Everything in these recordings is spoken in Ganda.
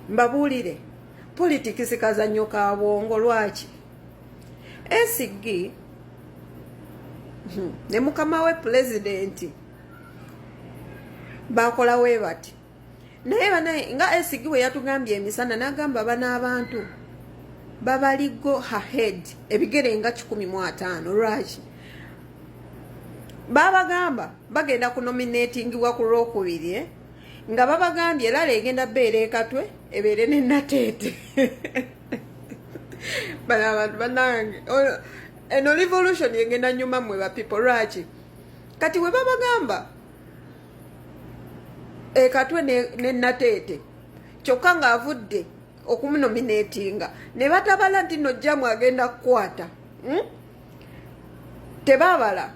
Mbabulire politics kazannyo ka bwongo lwaki Esigi ne mukama we president bakola we bati naye banaye nga Esigi we yatugambye emisana nagamba bana abantu babaligo ahead ebigere nga 15 lwaki babagamba bagenda kunominating wa ku Lwokubiri nga babagambye era legenda beere katwe ebere ne Natete banange eno revolution yengenda nyuma mwe ba people lwaki kati we babagamba katwe ne Natete kyokka nga avudde okumunominatinga ne batabala nti no jamu agenda kukwata tebabala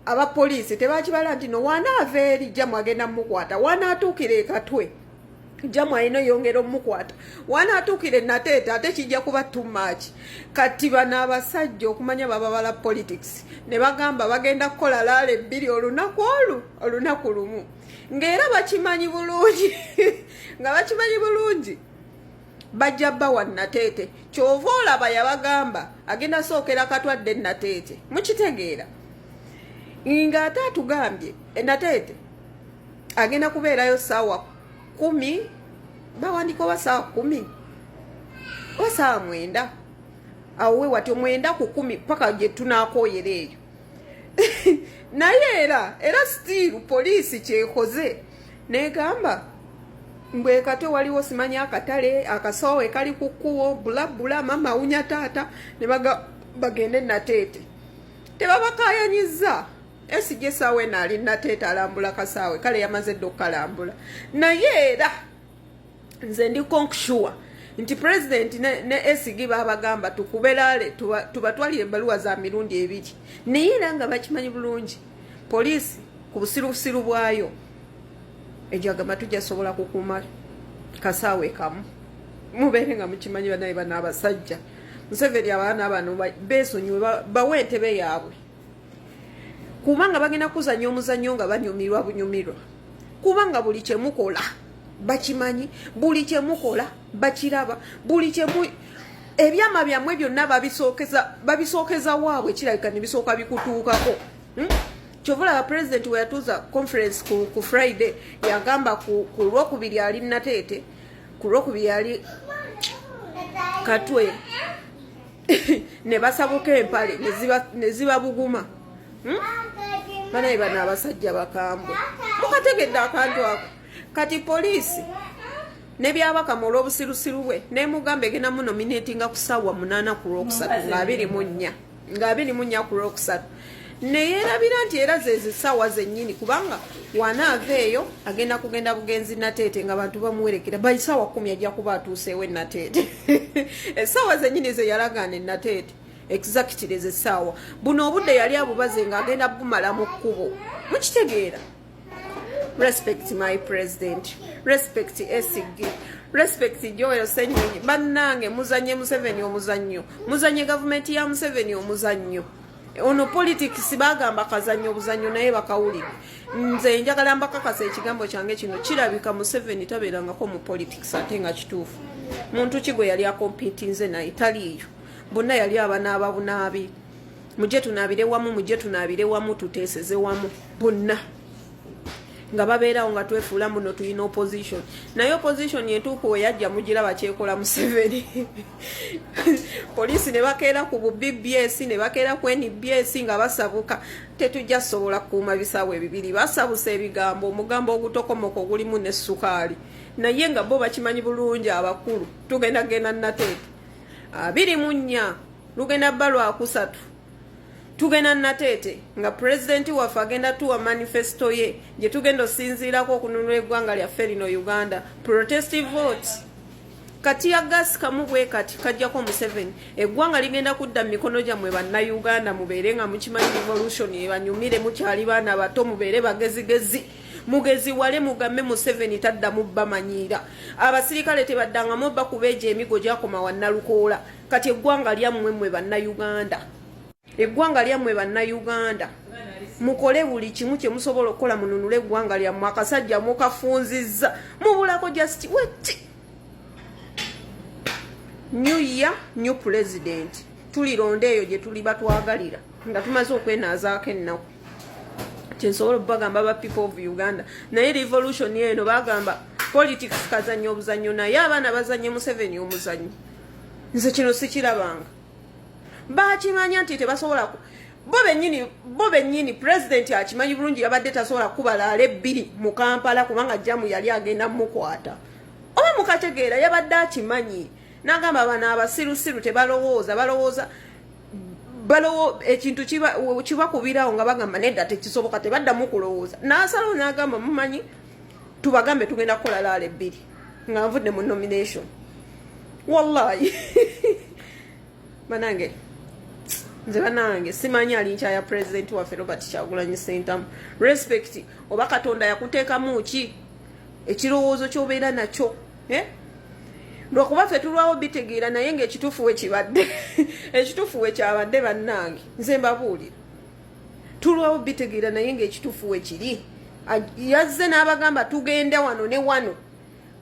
aba police tebakibala nti no wana averi jamu agenda mukwata wana atukire katwe jamu ayino yongera omukwata wana atukire Natete ate kijja kuba too much kati bana abasajja okumanya babala politics ne bagamba bagenda kukola lale bbiri olunaku lumu ngera bakimanyi bulungi nga bakimanyi bulungi bajja bawa Natete kyova olaba yabagamba agenda sookera katwadde Natete mukitegeera nga ate atugambye Natete agenda kubeerayo saawa 10 bawandika wa saawa 10 wa saawa 9 awe wati 9 ku 10 paka gye tunakooyera eyo naye era still police kyekoze negamba mbwe katwe waliwo simanya akatale akasowe kali ku kkubo bulabula mama unya tata ne bagende Natete tebabakayanyiza Esigi sawe nali Natete alambula kasawe kale yamaze dokkalambula naye era nze ndi konksure nti president ne Esigi babagamba tukubelale tubatwalire baluwa za mirundi ebiri naye era nga bakimanyi bulungi police ku busirusiru bwayo ejagama tujja sobola kukuma kasawe kamu mubere nga mukimanyi banaye bana abasajja Museveni abaana bano besonywe bawentebe yaabwe kubanga bagenda kuzannya omuzannyo nga banyumirwa bunyumirwa kubanga buli kyemukola bakimanyi buli kyemukola bakiraba buli kyemu ebyama byamwe byonna babisookeza waabwe kirabika ne bisooka bikutuukako kyovula ba president we yatuza conference ku Friday yagamba ku Lwokubiri ali Natete ku Lwokubiri ali katwe ne basabuka empale ne ziba buguma banaye bana abasajja bakambwe mukategedde akantu ako kati polisi ne byabaka mu lw'obusirusiru bwe ne mugambe egenda munominatinga ku ssaawa 8 ku Lwokusatu nga 24 ku Lwokusatu neyerabira nti era zezi ssaawa zennyini kubanga wanaaveeyo agenda kugenda bugenzi Natete nga bantu bamuwerekera baisaawa 10 ajja kuba atuuseewo Natete essaawa zennyini ze yalagaana Natete exactly ze ssaawa buno obudde yali abubaze nga agenda bumala mu kkubo mukitegeera respect my president respect Esigi respect Joel Ssenyonyi bannange muzanye Museveni omuzannyo muzanye gavumenti ya Museveni omuzannyo ono politics bagamba kazannyo obuzannyo naye bakawulire nze njagala mbakakasa ekigambo kyange kino kirabika Museveni tabeerangako mu politics ate nga kituufu muntu kigwe yali akompitinze naye taliiyo bonna yali abana ababunaabi mujje tunaabire wamu tuteeseze wamu bonna nga babeerawo nga twefuula muno tulina opposition naye opposition yentuufu we yajja mugiraba kyekola Museveni polisi ne bakeera ku BBS ne bakeera ku NBS nga basabuka tetujja sobola kuuma bisaawe ebibiri basabusa ebigambo omugambo ogutokomoko gulimu ne sukaali naye nga bo bakimanyi bulungi abakulu tugenda genda Natete 24 lugenda bba Lwakusatu tugenda Natete nga president waffe agenda tuwa manifesto ye gye tugenda osinziirako okununula eggwanga lyaffe lino Uganda protestive votes kati agasi kamu bwe kati kajjako Museveni eggwanga ligenda kudda mu mikono gyammwe bannayuganda mubeere nga mukimanyi revolution ebanyumire mukyali baana bato mubeere bagezigezi mugezi wale mugambe Museveni taddamu bamanyiira abasirikale tebaddangamu bakubeeja emigo gyakoma wannalukoola kati eggwanga lyammwe mwe bannayuganda eggwanga lyammwe bannayuganda mukole buli kimu kye musobola okukola mununule eggwanga lyammwe akasajja mukafunzizza mubulako just weti new year new president tulironde eyo gye tuli batwagalira nga tumaze okwenaazaako ennaku kyensobola okubagamba ba people of Uganda naye revolution eno bagamba politics kazannya obuzannyo naye abaana bazannye Museveni omuzannyo nze kino sikirabanga bakimanya nti tebasobola bo bennyini president akimanyi bulungi yabadde tasobola kubalaala ebbiri mu Kampala kubanga jamu yali agenda mukwata oba mukategeera yabadde akimanyi n'agamba bana abasirusiru tebalowooza balowooza ekintu kibakubirawo nga bagamba nedda tekisoboka tebaddamu kulowooza n'asalawo n'agamba mumanyi tubagambe tugenda kukola laala ebbiri nga nvudde mu nomination wallahi banange nze banange simanyi alinkya ya president waffe Robert Kyagulanyi Ssentamu respect oba Katonda yakuteekamu ki ekirowoozo ky'obeera nakyo lwakuba ffe tulwawo bitegeera naye ng'ekituufu we kibadde ekituufu we kyabadde bannange nze mbabuulira tulwawo bitegeera naye ng'ekituufu we kiri yazze n'abagamba tugende wano ne wano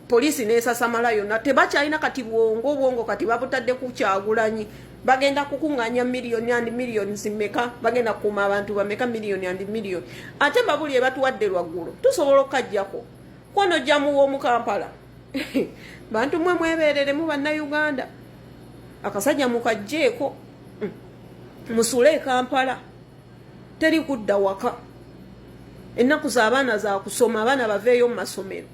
poliisi n'esasamala yonna tebakyalina kati bwongo kati babutadde ku Kyagulanyi bagenda kukuŋŋaanya miliyoni and miliyoni zimmeka bagenda kukuuma abantu bameka miliyoni and miliyoni ate mbabuli ebatuwadde lwaggulu tusobola okukajjako kwono jamu w'omu Kampala bantu mwe mwebeereremu bannayuganda akasajja mukajjeeko musule e Kampala teri kudda waka ennaku z'abaana za kusoma abaana baveeyo mu masomero